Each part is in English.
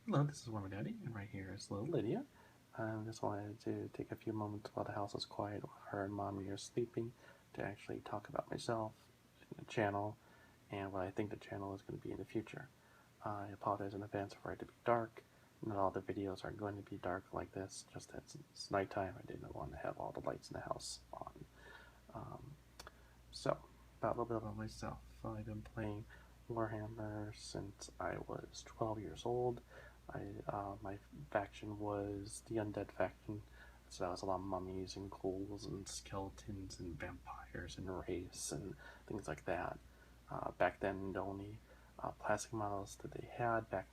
Hello, this is Warmadaddy, and right here is little Lydia. I just wanted to take a few moments while the house is quiet, while her and mommy are sleeping, to actually talk about myself and the channel and what I think the channel is going to be in the future. I apologize in advance for it to be dark. Not all the videos are going to be dark like this, just that it's nighttime. I didn't want to have all the lights in the house on. Um, so, about a little bit about myself. I've been playing Warhammer since I was 12 years old. My faction was the undead faction, so that was a lot of mummies and ghouls and skeletons and vampires and wraiths and things like that. Back then, the only plastic models that they had back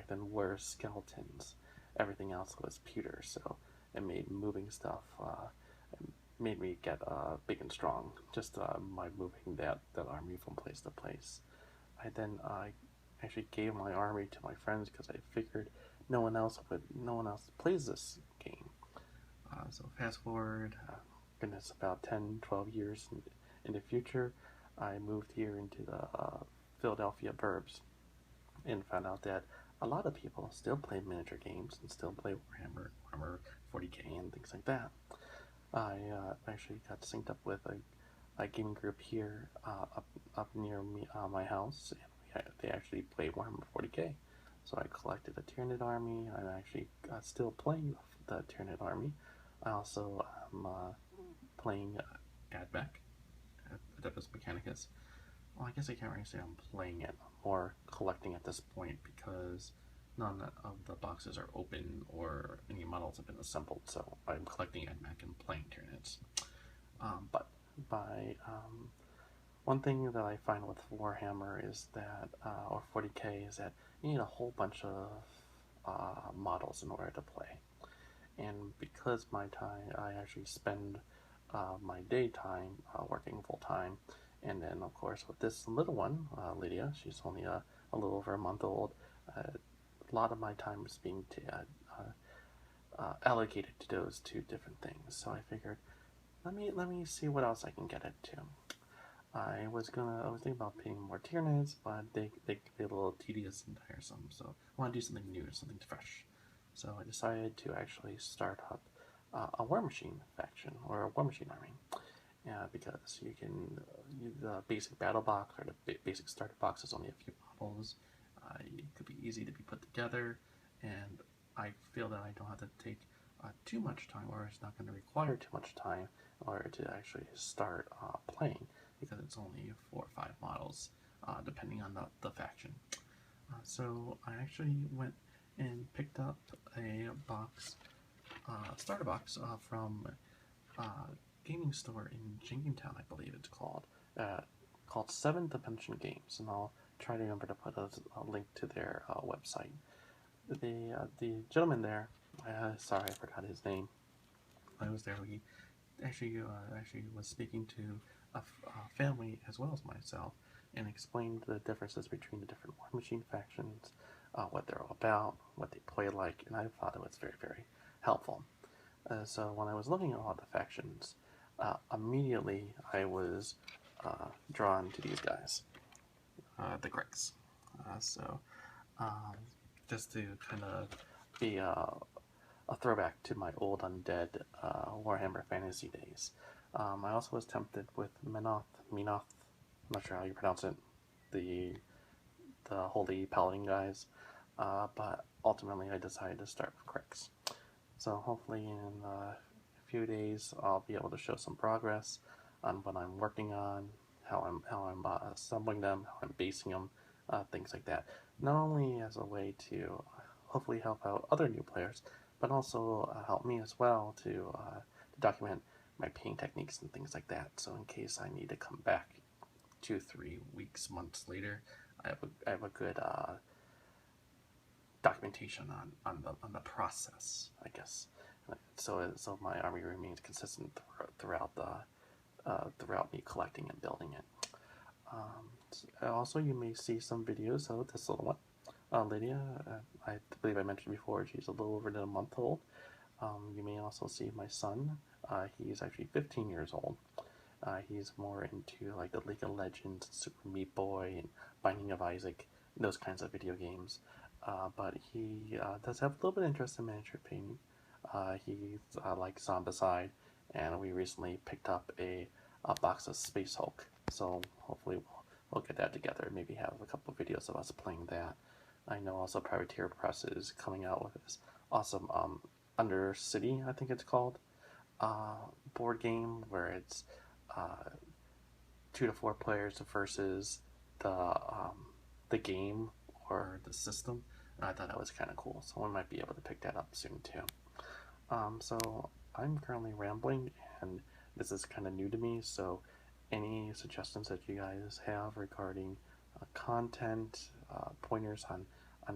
then were skeletons. Everything else was pewter, so it made moving stuff made me get big and strong just by moving that army from place to place. I then actually gave my army to my friends because I figured no one else plays this game. So fast forward, goodness, about 10, 12 years in the future, I moved here into the Philadelphia burbs and found out that a lot of people still play miniature games and still play Warhammer 40k, and things like that. I actually got synced up with a gaming group here up near me, my house, and they actually play Warhammer 40k. So I collected a Tyranid army. I'm actually still playing the Tyranid army. I also am playing Admech, Adeptus Mechanicus. Well, I guess I can't really say I'm playing it. I'm more collecting at this point because none of the boxes are open or any models have been assembled. So I'm collecting Admech and playing Tyranids. But by one thing that I find with Warhammer is that, or 40k, is that you need a whole bunch of models in order to play. And because I actually spend my daytime working full time, and then of course with this little one, Lydia, she's only a little over a month old. A lot of my time is being allocated to those two different things. So I figured, let me see what else I can get into. I was thinking about paying more Tyranids, but they could be a little tedious and tiresome. So I want to do something new, something fresh. So I decided to actually start up a War Machine faction or a War Machine army. Because you can the basic battle box or the basic starter box is only a few models. It could be easy to be put together, and I feel that I don't have to take too much time, or it's not going to require too much time in order to actually start playing, because it's only 4 or 5 models, depending on the faction. So I actually went and picked up a box, starter box from gaming store in Jenkintown, I believe it's called Seventh Dimension Games, and I'll try to remember to put a link to their website. The gentleman there, sorry I forgot his name. I was there. He actually was speaking to a family as well as myself, and explained the differences between the different War Machine factions, what they're all about, what they play like, and I thought it was very, very helpful. So when I was looking at all the factions, immediately I was drawn to these guys, the Greeks. So um, just to kind of be a throwback to my old undead Warhammer Fantasy days. I also was tempted with Menoth, I'm not sure how you pronounce it, the holy paladin guys, but ultimately I decided to start with Cricks. So hopefully in a few days I'll be able to show some progress on what I'm working on, how I'm assembling them, how I'm basing them, things like that. Not only as a way to hopefully help out other new players, but also help me as well to document my paint techniques and things like that. So in case I need to come back 2, 3 weeks, months later, I have a good documentation on the process, I guess. So my army remains consistent throughout me collecting and building it. Also, you may see some videos of this little one, Lydia. I believe I mentioned before she's a little over a month old. You may also see my son. He's actually 15 years old. He's more into like the League of Legends, Super Meat Boy, and Binding of Isaac, those kinds of video games. but he does have a little bit of interest in miniature painting. He likes Zombicide, and we recently picked up a box of Space Hulk, so hopefully we'll get that together, maybe have a couple of videos of us playing that. I know also Privateer Press is coming out with this awesome Undercity, I think it's called, board game where it's 2 to 4 players versus the game or the system. And I thought that was kind of cool, so we might be able to pick that up soon too. So I'm currently rambling, and this is kind of new to me, so any suggestions that you guys have regarding content, pointers on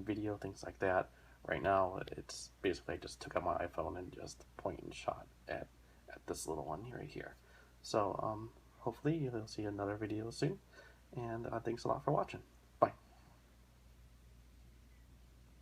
video, things like that. Right now, it's basically I just took out my iPhone and just point and shot at this little one right here. So hopefully you'll see another video soon, and thanks a lot for watching.